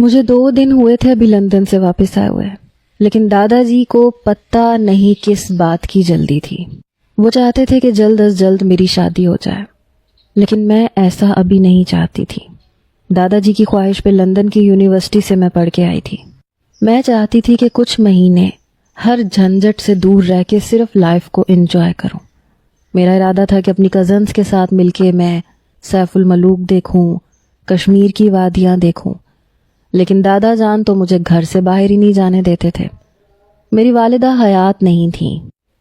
مجھے 2 دن ہوئے تھے ابھی لندن سے واپس آئے ہوئے، لیکن دادا جی کو پتہ نہیں کس بات کی جلدی تھی۔ وہ چاہتے تھے کہ جلد از جلد میری شادی ہو جائے، لیکن میں ایسا ابھی نہیں چاہتی تھی۔ دادا جی کی خواہش پہ لندن کی یونیورسٹی سے میں پڑھ کے آئی تھی۔ میں چاہتی تھی کہ کچھ مہینے ہر جھنجھٹ سے دور رہ کے صرف لائف کو انجوائے کروں۔ میرا ارادہ تھا کہ اپنی کزنز کے ساتھ مل کے میں سیف الملوک دیکھوں، کشمیر کی وادیاں دیکھوں، لیکن دادا جان تو مجھے گھر سے باہر ہی نہیں جانے دیتے تھے۔ میری والدہ حیات نہیں تھیں،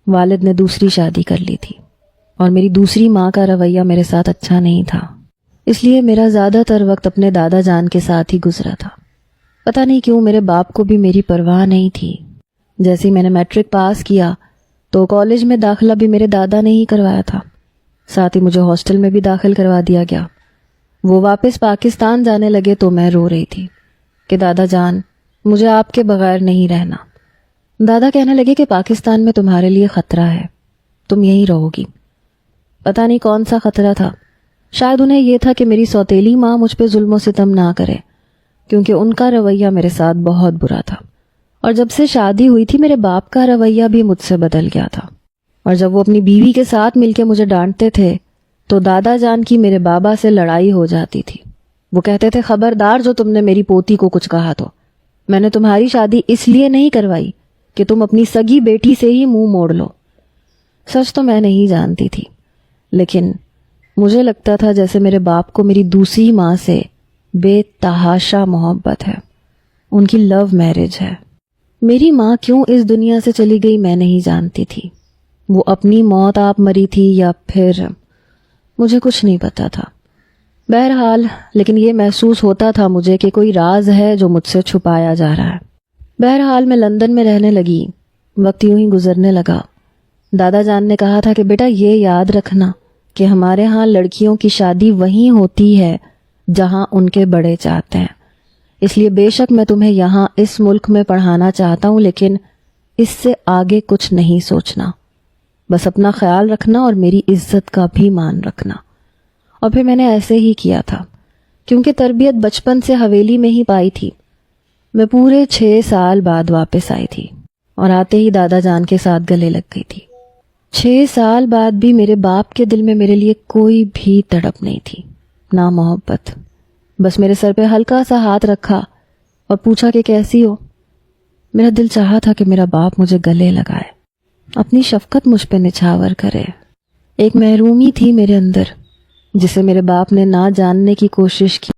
والد نے دوسری شادی کر لی تھی، اور میری دوسری ماں کا رویہ میرے ساتھ اچھا نہیں تھا، اس لیے میرا زیادہ تر وقت اپنے دادا جان کے ساتھ ہی گزرا تھا۔ پتہ نہیں کیوں میرے باپ کو بھی میری پرواہ نہیں تھی۔ جیسے ہی میں نے میٹرک پاس کیا تو کالج میں داخلہ بھی میرے دادا نے ہی کروایا تھا، ساتھ ہی مجھے ہاسٹل میں بھی داخل کروا دیا گیا۔ وہ واپس پاکستان جانے لگے تو میں رو رہی تھی کہ دادا جان مجھے آپ کے بغیر نہیں رہنا۔ دادا کہنے لگے کہ پاکستان میں تمہارے لیے خطرہ ہے، تم یہیں رہو گی۔ پتہ نہیں کون سا خطرہ تھا، شاید انہیں یہ تھا کہ میری سوتیلی ماں مجھ پہ ظلم و ستم نہ کرے، کیونکہ ان کا رویہ میرے ساتھ بہت برا تھا، اور جب سے شادی ہوئی تھی میرے باپ کا رویہ بھی مجھ سے بدل گیا تھا، اور جب وہ اپنی بیوی کے ساتھ مل کے مجھے ڈانٹتے تھے تو دادا جان کی میرے بابا سے لڑائی ہو جاتی تھی۔ وہ کہتے تھے خبردار جو تم نے میری پوتی کو کچھ کہا تو میں نے تمہاری شادی اس لیے نہیں کروائی کہ تم اپنی سگی بیٹی سے ہی منہ موڑ لو۔ سچ تو میں نہیں جانتی تھی، لیکن مجھے لگتا تھا جیسے میرے باپ کو میری دوسری ماں سے بے تحاشا محبت ہے، ان کی لو میرج ہے۔ میری ماں کیوں اس دنیا سے چلی گئی میں نہیں جانتی تھی، وہ اپنی موت آپ مری تھی یا پھر مجھے کچھ نہیں پتا تھا۔ بہرحال لیکن یہ محسوس ہوتا تھا مجھے کہ کوئی راز ہے جو مجھ سے چھپایا جا رہا ہے۔ بہرحال میں لندن میں رہنے لگی، وقت یوں ہی گزرنے لگا۔ دادا جان نے کہا تھا کہ بیٹا یہ یاد رکھنا کہ ہمارے ہاں لڑکیوں کی شادی وہیں ہوتی ہے جہاں ان کے بڑے چاہتے ہیں، اس لیے بے شک میں تمہیں یہاں اس ملک میں پڑھانا چاہتا ہوں، لیکن اس سے آگے کچھ نہیں سوچنا، بس اپنا خیال رکھنا اور میری عزت کا بھی مان رکھنا۔ اور پھر میں نے ایسے ہی کیا تھا، کیونکہ تربیت بچپن سے حویلی میں ہی پائی تھی۔ میں پورے 6 سال بعد واپس آئی تھی اور آتے ہی دادا جان کے ساتھ گلے لگ گئی تھی۔ 6 سال بعد بھی میرے باپ کے دل میں میرے لیے کوئی بھی تڑپ نہیں تھی، نہ محبت۔ بس میرے سر پہ ہلکا سا ہاتھ رکھا اور پوچھا کہ کیسی ہو۔ میرا دل چاہا تھا کہ میرا باپ مجھے گلے لگائے، اپنی شفقت مجھ پہ نچھاور کرے۔ ایک محرومی تھی میرے اندر جسے میرے باپ نے نہ جاننے کی کوشش کی۔